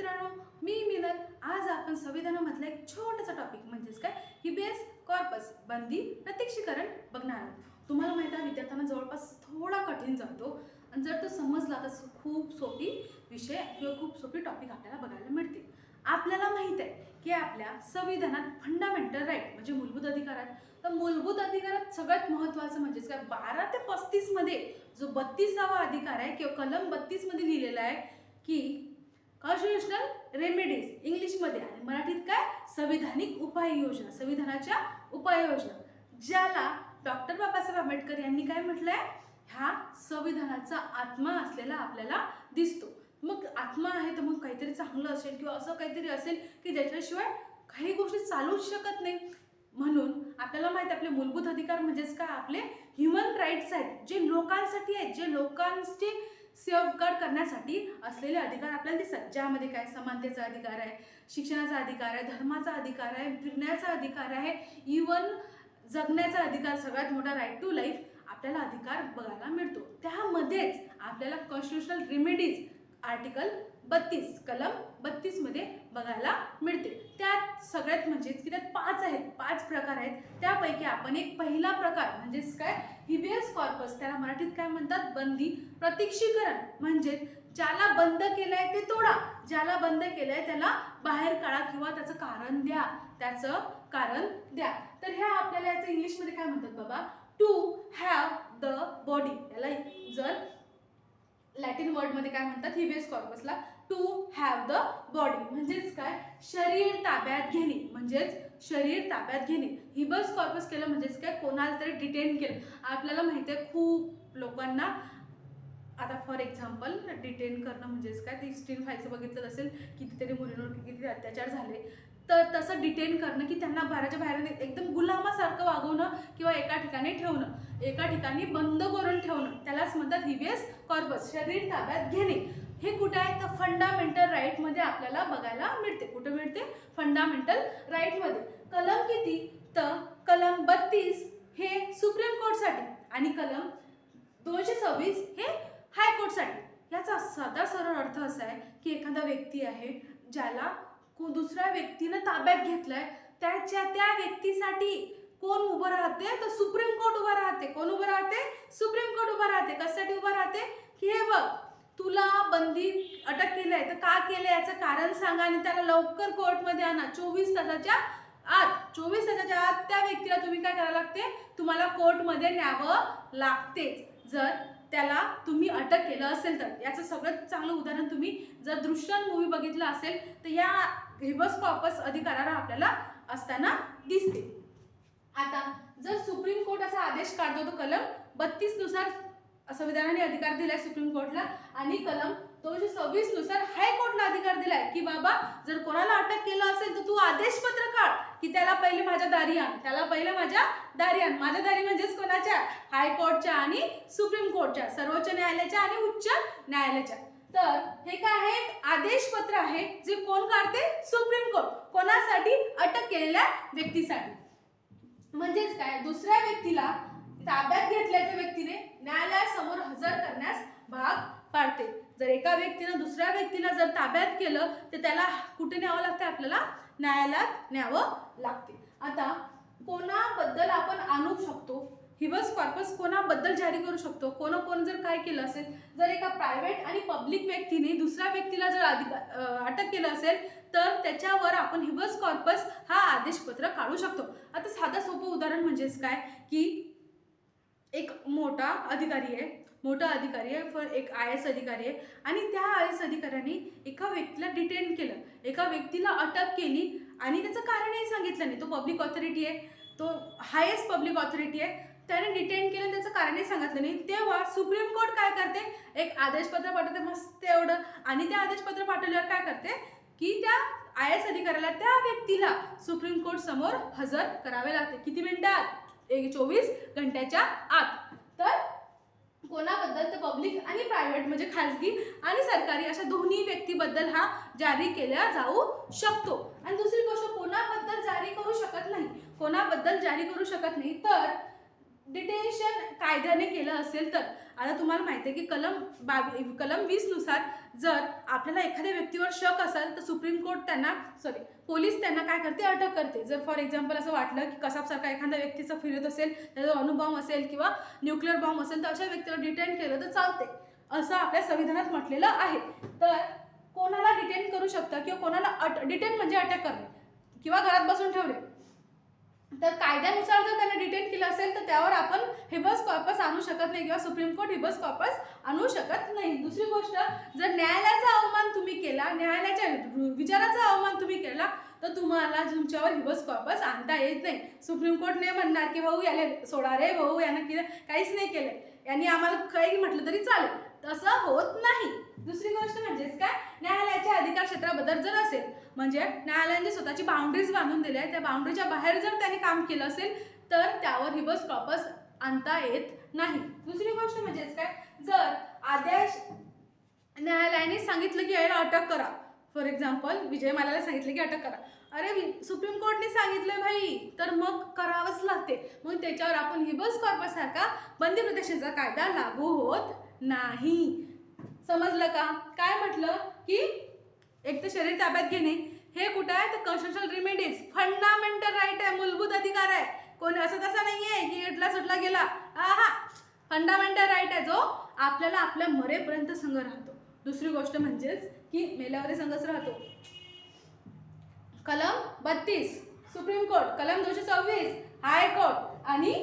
मित्रांनो, मी मिनल. आज आपण संविधानामधला एक छोटासा टॉपिक म्हणजेच काय हिबियस कॉर्पस बंदी प्रत्यक्षीकरण बघणार आहोत. तुम्हाला माहिती आहे विद्यार्थ्यांना जवळपास थोडा कठीण जातो आणि जर तो समजला तर खूप सोपी विषय किंवा खूप सोपी टॉपिक आपल्याला बघायला मिळते. आपल्याला माहित आहे की आपल्या संविधानात फंडामेंटल राईट म्हणजे मूलभूत अधिकार आहेत. तर मूलभूत अधिकारात सगळ्यात महत्त्वाचं म्हणजेच काय 12 ते 35 मध्ये जो 32वा अधिकार आहे किंवा कलम 32 मध्ये लिहिलेला आहे की कॉन्स्टिट्यूशनल रेमेडीज इंग्लिशमध्ये आणि मराठीत काय संविधानिक उपाययोजना, संविधानाच्या उपाययोजना, ज्याला डॉक्टर बाबासाहेब आंबेडकर यांनी काय म्हटलंय, ह्या संविधानाचा आत्मा असलेला आपल्याला दिसतो. मग आत्मा आहे तर मग काहीतरी चांगलं असेल किंवा असं काहीतरी असेल की ज्याच्याशिवाय काही गोष्टी चालूच शकत नाही. म्हणून आपल्याला माहिती आपले मूलभूत अधिकार म्हणजेच काय आपले ह्युमन राईट्स आहेत, जे लोकांसाठी आहेत, जे लोकांचे सेफगार्ड करण्यासाठी असलेले अधिकार आपल्याला दिसतात. ज्यामध्ये काय समानतेचा अधिकार आहे, शिक्षणाचा अधिकार आहे, धर्माचा अधिकार आहे, फिरण्याचा अधिकार आहे, इवन जगण्याचा अधिकार, सगळ्यात मोठा राईट टू लाईफ आपल्याला अधिकार बघायला मिळतो. त्यामध्येच आपल्याला कॉन्स्टिट्यूशनल रेमेडीज आर्टिकल 32 कलम 32 मध्ये बघायला मिळते. त्यात सगळ्यात म्हणजेच की त्यात 5 आहेत, 5 प्रकार आहेत. त्यापैकी आपण एक पहिला प्रकार म्हणजेच काय हिबियस कॉर्पस, त्याला मराठीत काय म्हणतात बंदी प्रत्यक्षीकरण, म्हणजे ज्याला बंद केलंय ते तोडा, ज्याला बंद केलंय त्याला बाहेर काढा किंवा त्याचं कारण द्या, त्याचं कारण द्या. तर ह्या आपल्याला याचं इंग्लिशमध्ये काय म्हणतात बाबा, टू हॅव द बॉडी. याला जर लॅटिन वर्ड मध्ये काय म्हणतात हिबियस कॉर्पसला, टू हॅव द बॉडी म्हणजेच काय शरीर ताब्यात घेणे, म्हणजेच शरीर ताब्यात घेणे. हिबियस कॉर्पस केलं म्हणजेच काय कोणाला तरी डिटेन केलं. आपल्याला माहिती आहे खूप लोकांना, आता फॉर एक्झाम्पल डिटेन करणं म्हणजेच काय ते स्टील फाईलचं बघितलं असेल, कितीतरी मुलींवर कितीतरी अत्याचार झाले, तर तसं डिटेन करणं की त्यांना बाहेरच्या बाहेर एकदम गुलामासारखं वागवणं किंवा एका ठिकाणी ठेवणं, एका ठिकाणी बंद करून ठेवणं, त्यालाच म्हणतात हिबियस कॉर्पस, शरीर ताब्यात घेणे. हे कुठे आहे तर फंडामेंटल राईट मध्ये आपल्याला बघायला मिळते. कुठे मिळते? फंडामेंटल राईट मध्ये. कलम किती तर कलम 32 हे सुप्रीम कोर्टसाठी आणि कलम 226 हे हायकोर्टसाठी. याचा साधा सरळ अर्थ असा आहे की एखादा व्यक्ती आहे ज्याला दुसऱ्या व्यक्तीनं ताब्यात घेतलंय, त्या व्यक्तीसाठी कोण उभं राहते तर सुप्रीम कोर्ट उभं राहते. कोण उभं राहते? सुप्रीम कोर्ट उभं राहते. कशासाठी उभं राहते की हे बघ तुला बंदी अटक केलंय तर का केलंय याचं कारण सांगा आणि त्याला लवकर कोर्टमध्ये आणा. 24 तासाच्या आत त्या व्यक्तीला तुम्ही काय करायला लागते, तुम्हाला कोर्टमध्ये न्यावं लागतेच जर त्याला तुम्ही अटक केलं असेल तर. याचं सगळ्यात चांगलं उदाहरण तुम्ही जर दृश्यम मूवी बघितलं असेल तर या हिबियस कॉर्पस अधिकाराला आपल्याला असताना दिसते. आता जर सुप्रीम कोर्ट असा आदेश काढतो तो कलम 32 नुसार संविधानाने अधिकार दिलाय सुप्रीम कोर्टला आणि कलम 226 नुसार हायकोर्टला अधिकार दिलाय की बाबा जर कोणाला अटक केलं असेल तर तू आदेशपत्र काढ की त्याला पहिले माझ्या दारी आण, त्याला पहिले माझ्या दारी आण. माझ्या दारी म्हणजेच कोणाच्या? हायकोर्टच्या आणि सुप्रीम कोर्टच्या, सर्वोच्च न्यायालयाच्या आणि उच्च न्यायालयाच्या. तर हे काय आहे? आदेशपत्र आहे जे कोण काढते? Supreme court. कोणासाठी? अटक केलेल्या व्यक्तीसाठी. म्हणजेच काय दुसऱ्या व्यक्तीला ताब्यात घेतल्याच्या व्यक्तीने न्यायालयासमोर हजर करण्यास भाग पाडते. जर एका व्यक्तीने दुसऱ्या व्यक्तीला जर ताब्यात केलं तर त्याला कुठे न्यावं लागते? आपल्याला न्यायालयात न्यावं लागते. आता कोणाबद्दल आपण आणू शकतो हिबियस कॉर्पस, कोणाबद्दल जारी करू शकतो? कोण जर काय केलं असेल, जर एका प्रायव्हेट आणि पब्लिक व्यक्तीने दुसऱ्या व्यक्तीला जर अटक केलं असेल तर त्याच्यावर आपण हिबियस कॉर्पस हा आदेशपत्र काढू शकतो. आता साधा सोपं उदाहरण म्हणजेच काय की एक मोठा अधिकारी आहे, एक IAS अधिकारी आहे आणि त्या IAS अधिकाऱ्याने एका व्यक्तीला डिटेन केलं, एका व्यक्तीला अटक केली आणि त्याचं कारणही सांगितलं नाही. तो पब्लिक ऑथॉरिटी आहे, तो हायेस्ट पब्लिक ऑथॉरिटी आहे, त्याने डिटेन केलं, त्याचं कारणही सांगितलं नाही. तेव्हा सुप्रीम कोर्ट काय करते? एक आदेशपत्र पाठवते, मस्त एवढं. आणि ते आदेशपत्र पाठवल्यावर काय करते की त्या IAS अधिकाऱ्याला त्या व्यक्तीला सुप्रीम कोर्ट समोर हजर करावे लागते. किती मिनिटात? 24 घंट्याच्या आत. तर कोणाबद्दल तर पब्लिक आणि प्रायव्हेट म्हणजे खाजगी आणि सरकारी अशा दोन्ही व्यक्तीबद्दल हा जारी केला जाऊ शकतो. आणि दुसरी गोष्ट कोणाबद्दल जारी करू शकत नाही तर डिटेन्शन कायद्याने केलं असेल तर आता तुम्हाला माहिती आहे की कलम 20 नुसार जर आपल्याला एखाद्या व्यक्तीवर शक असेल तर सुप्रीम कोर्ट पोलीस त्यांना काय करते, अटक करते. जर फॉर एक्झाम्पल असं वाटलं की कसाबसारखा एखाद्या व्यक्तीचा फिरत असेल, त्याचा अणुबॉम्ब असेल किंवा न्यूक्लिअर बॉम्ब असेल तर अशा व्यक्तीला डिटेन केलं तर चालते, असं आपल्या संविधानात म्हटलेलं आहे. तर कोणाला डिटेन करू शकतं किंवा कोणाला डिटेन म्हणजे अटक करणे किंवा घरात बसून ठेवले, तर कायद्यानुसार जर त्यांना डिटेन केलं असेल तर त्यावर आपण हेबस कॉर्पस आणू शकत नाही किंवा सुप्रीम कोर्ट हेबस कॉर्पस आणू शकत नाही. दुसरी गोष्ट, जर न्यायालयाचा अवमान तुम्ही केला, न्यायालयाच्या विचाराचा अवमान तुम्ही केला तर तुम्हाला तुमच्यावर हिबस कॉर्पस आणता येत नाही. सुप्रीम कोर्ट नाही म्हणणार की भाऊ याला सोडा रे, भाऊ यानं काहीच नाही केलं, यांनी आम्हाला काही म्हटलं तरी चालेल, तसं होत नाही. दुसरी गोष्ट म्हणजेच काय, न्यायालयाच्या अधिकार क्षेत्राबद्दल जर असेल म्हणजे न्यायालयाने स्वतःची बाउंड्रीज बांधून दिल्या आहे, त्या बाउंड्रीच्या बाहेर जर त्यांनी काम केलं असेल तर त्यावर हिबस कॉर्पस आणता येत नाही. दुसरी गोष्ट म्हणजेच काय, जर आदेश न्यायालयाने सांगितलं की याला अटक करा, फॉर एक्झाम्पल विजय माल्याला सांगितलं की अटक करा, अरे सुप्रीम कोर्टने सांगितलं भाई तर मग करावंच लागते, मग त्याच्यावर आपण हिबस कॉर्पस सारखा बंदी प्रत्यक्षाचा कायदा लागू होत नाही. समजलं का? काय म्हटलं की एक तर शरीर ताब्यात घेणे हे कुठं आहे, तर कॉन्स्टिट्यूशनल रिमेडीज, फंडामेंटल राईट आहे, मूलभूत अधिकार आहे. कोणी असं तसा नाही आहे की इटला सुटला गेला, हा फंडामेंटल राईट आहे जो आपल्याला आपल्या मरेपर्यंत संघ राहतो. दुसरी गोष्ट म्हणजेच की मेल्यावरही संघच राहतो. कलम 32 सुप्रीम कोर्ट, कलम 226 हायकोर्ट, आणि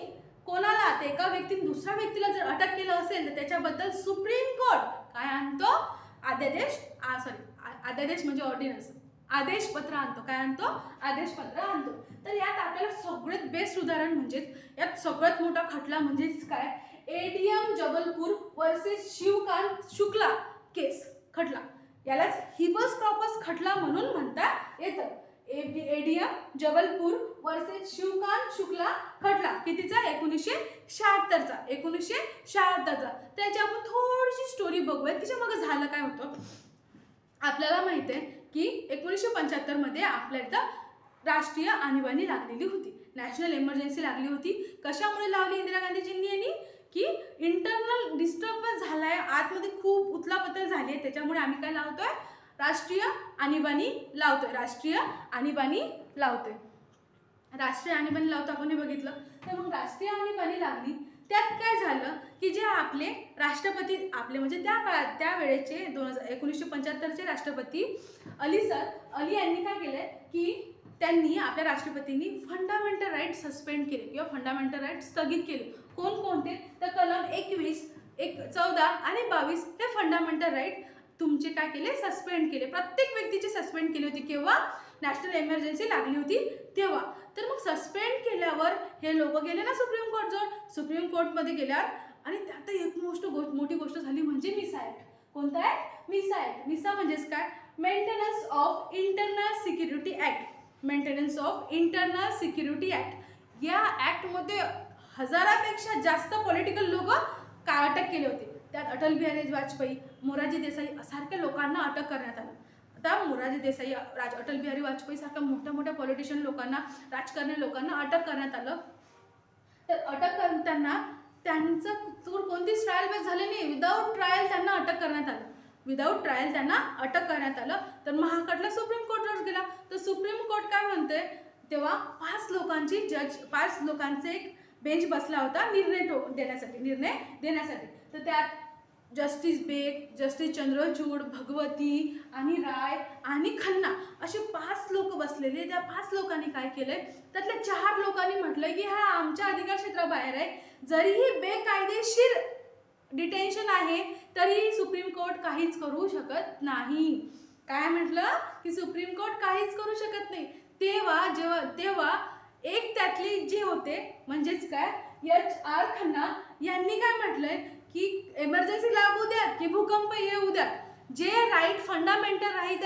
कोणाला ते एका व्यक्तीने दुसऱ्या व्यक्तीला जर अटक केलं असेल तर त्याच्याबद्दल सुप्रीम कोर्ट काय आणतो, अध्यादेश म्हणजे ऑर्डिनन्स, आदेशपत्र आणतो. काय आणतो? आदेशपत्र आणतो. तर यात आपल्याला सगळ्यात बेस्ट उदाहरण म्हणजेच यात सगळ्यात मोठा खटला म्हणजेच काय, एडीएम जबलपूर वर्सेस शिवकांत शुक्ला केस खटला, यालाच हिबस कॉर्पस खटला म्हणून म्हणता येतं. एडीएम जबलपूर वर्सेस शिवकांत शुक्ला खटला कितीचा, 1976चा. 1976चा. त्याची आपण थोडीशी स्टोरी बघूयात, तिच्या मागे झालं काय होतं. आपल्याला माहिती आहे की 1975 मध्ये आपल्या इथं राष्ट्रीय आणीबाणी लागलेली होती, नॅशनल इमर्जन्सी लागली होती. कशामुळे लावली इंदिरा गांधीजींनी यांनी, की इंटरनल डिस्टर्बन्स झालाय, आतमध्ये खूप उथलापतल झाली आहे, त्याच्यामुळे आम्ही काय लावतोय, राष्ट्रीय आणीबाणी लावतोय. राष्ट्रीय आणीबाणी लावतोय. राष्ट्रीय आणीबाणी लावतो आपण हे बघितलं. तर मग राष्ट्रीय आणीबाणी लागली, त्यात काय झालं की जे आपले राष्ट्रपती, आपले म्हणजे त्या काळात त्या वेळेचे 1975चे राष्ट्रपती अली यांनी काय केलंय की त्यांनी आपल्या राष्ट्रपतींनी फंडामेंटल राईट सस्पेंड केले किंवा फंडामेंटल राईट स्थगित केले. कोणकोणते, तर कलम 21, 14 आणि 22 हे फंडामेंटल राईट तुमचे काय केले, सस्पेंड केले. प्रत्येक व्यक्तीची सस्पेंड केली होती. केव्हा, नॅशनल इमर्जन्सी लागली होती तेव्हा. तर मग सस्पेंड केल्यावर हे लोक गेले ना सुप्रीम कोर्टजवळ. सुप्रीम कोर्टमध्ये गेल्यावर आणि त्यात एक मोठी गोष्ट झाली म्हणजे मिसा ॲक्ट. कोणता ॲक्ट? मिसा ॲक्ट. मिसा म्हणजेच काय, maintenance of internal security act. Maintenance of internal security act. या ॲक्टमध्ये हजारापेक्षा जास्त पॉलिटिकल लोक काय अटक केले होते. त्यात अटल बिहारी वाजपेयी, मोरारजी देसाई सारख्या लोकांना अटक करण्यात आलं. आता मोरारजी देसाई, अटल बिहारी वाजपेयी सारख्या मोठ्या पॉलिटिशियन लोकांना, राजकारणी लोकांना अटक करण्यात आलं. तर अटक करताना त्यांचं कोणतीच ट्रायल बेस झाली नाही, विदाऊट ट्रायल त्यांना अटक करण्यात आलं. विदाऊट ट्रायल त्यांना अटक करण्यात आलं. तर मग हा खटला सुप्रीम कोर्टवर गेला. तर सुप्रीम कोर्ट काय म्हणते, तेव्हा 5 लोकांचे एक बेंच बसला होता निर्णय देण्यासाठी. तर त्यात जस्टिस बेग, जस्टिस चंद्रचूड, भगवती आणि राय आणि खन्ना असे 5 लोक बसलेले. त्या 5 लोकांनी काय केलंय, त्यातल्या 4 लोकांनी म्हटलंय की हा आमच्या अधिकार क्षेत्राबाहेर आहे, जरीही बेकायदेशीर डिटेन्शन आहे तरी सुप्रीम कोर्ट काहीच करू शकत नाही. काय म्हटलं की सुप्रीम कोर्ट काहीच करू शकत नाही. तेव्हा एक त्यातले जे होते म्हणजेच काय, HR खन्ना यांनी काय म्हटलंय की इमर्जन्सी लागू द्या की भूकंप येऊ द्या, जे राईट फंडामेंटल राईट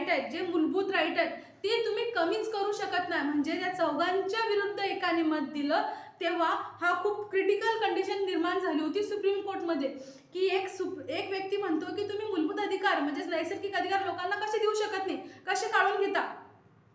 आहेत, जे मूलभूत राईट आहेत ते तुम्ही कमीच करू शकत नाही. म्हणजे त्या चौघांच्या विरुद्ध एकाने मत दिलं. तेव्हा हा खूप क्रिटिकल कंडिशन निर्माण झाली होती सुप्रीम कोर्टमध्ये की एक व्यक्ती म्हणतो की तुम्ही मूलभूत अधिकार म्हणजेच नैसर्गिक अधिकार लोकांना कसे देऊ शकत नाही, कसे काढून घेता.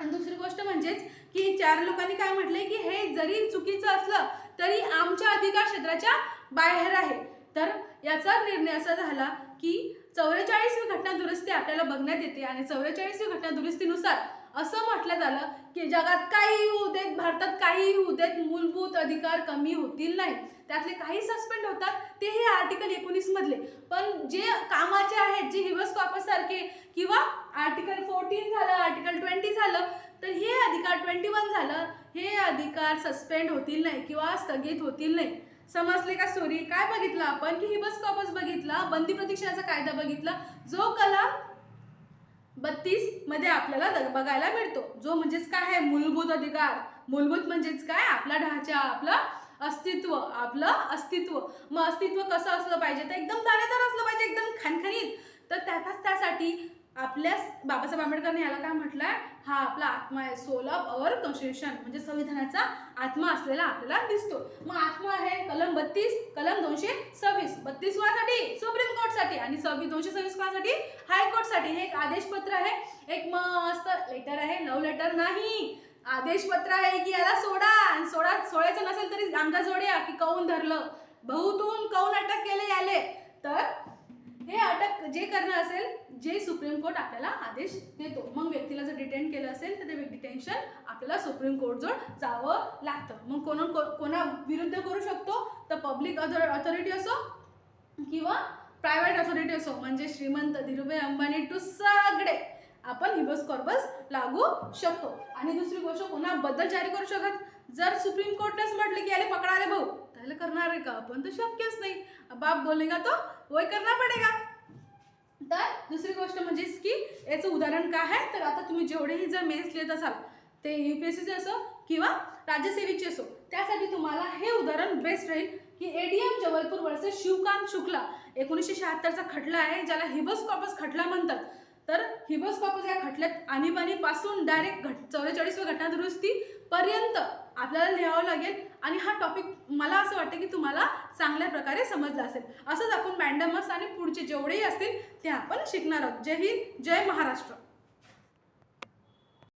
आणि दुसरी गोष्ट म्हणजेच की 4 लोकांनी काय म्हटलंय की हे जरी चुकीचं असलं तरी आमच्या अधिकार क्षेत्राच्या बाहेर आहे. तर याचा निर्णय असा झाला की 44वी घटना दुरुस्ती आपल्याला बघण्यात येते आणि 44वी घटना दुरुस्तीनुसार असं म्हटलं झालं की जगात काही होऊ देत, भारतात काही होऊ देत, मूलभूत अधिकार कमी होतील नाही. त्यातले काही सस्पेंड होतात ते हे आर्टिकल 19 मधले, पण जे कामाचे आहेत, जे हिबस कॉर्पस सारखे किंवा आर्टिकल 14 झालं, आर्टिकल 20 झालं, तर हे अधिकार 21 झालं, हे अधिकार सस्पेंड होतील नाही किंवा स्थगित होतील नाही. समजले का स्टोरी? काय बघितलं आपण की हिबस कॉर्पस बघितला, बंदी प्रतिक्षेपाचा कायदा बघितला, जो कलम 32 मध्ये आपल्याला बघायला मिळतो, जो म्हणजेच काय आहे मूलभूत अधिकार. मूलभूत म्हणजेच काय? आपला ढाचा, आपलं अस्तित्व, आपलं अस्तित्व. मग अस्तित्व कसं असलं पाहिजे? तर एकदम दाणेदार असलं पाहिजे, एकदम खणखणीत. तर त्यासाठी आपल्या बाबासाहेब आंबेडकरने याला काय म्हटलंय? हा आपला आत्मा आहे, सोल ऑफ अवर कॉन्स्टिट्यूशन, म्हणजे संविधानाचा आत्मा असलेला आपल्याला दिसतो. मग आत्मा आहे कलम 32, कलम 226. 32 कोणासाठी? सुप्रीम कोर्टसाठी, आणि 226 कोणासाठी? हायकोर्टसाठी. हे एक आदेशपत्र आहे, एक मस्त लेटर आहे, लव्ह लेटर नाही, आदेशपत्र आहे की याला सोडा, आणि सोडायचं नसेल तरी आमच्या जोड्या की कौन धरलं, बहुतून कौन अटक केले याले. तर हे अटक जे करणं असेल, जे सुप्रीम कोर्ट आपल्याला आदेश देतो. मग व्यक्तीला जर डिटेन केलं असेल तर ते डिटेन्शन आपल्याला सुप्रीम कोर्ट जवळ जावं लागतं. मग कोणा विरुद्ध करू शकतो? तर पब्लिक अथॉरिटी असो किंवा प्रायव्हेट अथॉरिटी असो, म्हणजे श्रीमंत धीरूभाई अंबानी टू सगळे आपण हिबस कॉर्पस लागू शकतो. आणि दुसरी गोष्ट, कोणाबद्दल जारी करू शकत? जर सुप्रीम कोर्टनेच म्हटले की याले पकडा रे भाऊ, त्याला करणार आहे का आपण? तर शक्यच नाही. बाप बोलेगा तो वही करना पडेगा. तर दुसरी गोष्ट म्हणजेच की याचं उदाहरण काय आहे? तर आता तुम्ही जेवढेही जर मेन्स लिहित असाल, ते UPSCचे असो किंवा राज्यसेवेचे असो, त्यासाठी तुम्हाला हे उदाहरण बेस्ट राहील की ADM जबलपूर वर्सेस शिवकांत शुक्ला 1976चा खटला आहे, ज्याला हिबस कॉर्पस खटला म्हणतात. तर हिबस कॉर्पस या खटल्यात आणीबाणीपासून डायरेक्ट 44व्या घटना दुरुस्ती पर्यंत आपल्याला लिहावं लागेल. आणि हा टॉपिक मला असं वाटतं की तुम्हाला चांगल्या प्रकारे समजला असेल. असंच आपण मॅन्डमस आणि पुढचे जेवढेही असतील ते आपण शिकणार आहोत. जय हिंद, जय महाराष्ट्र.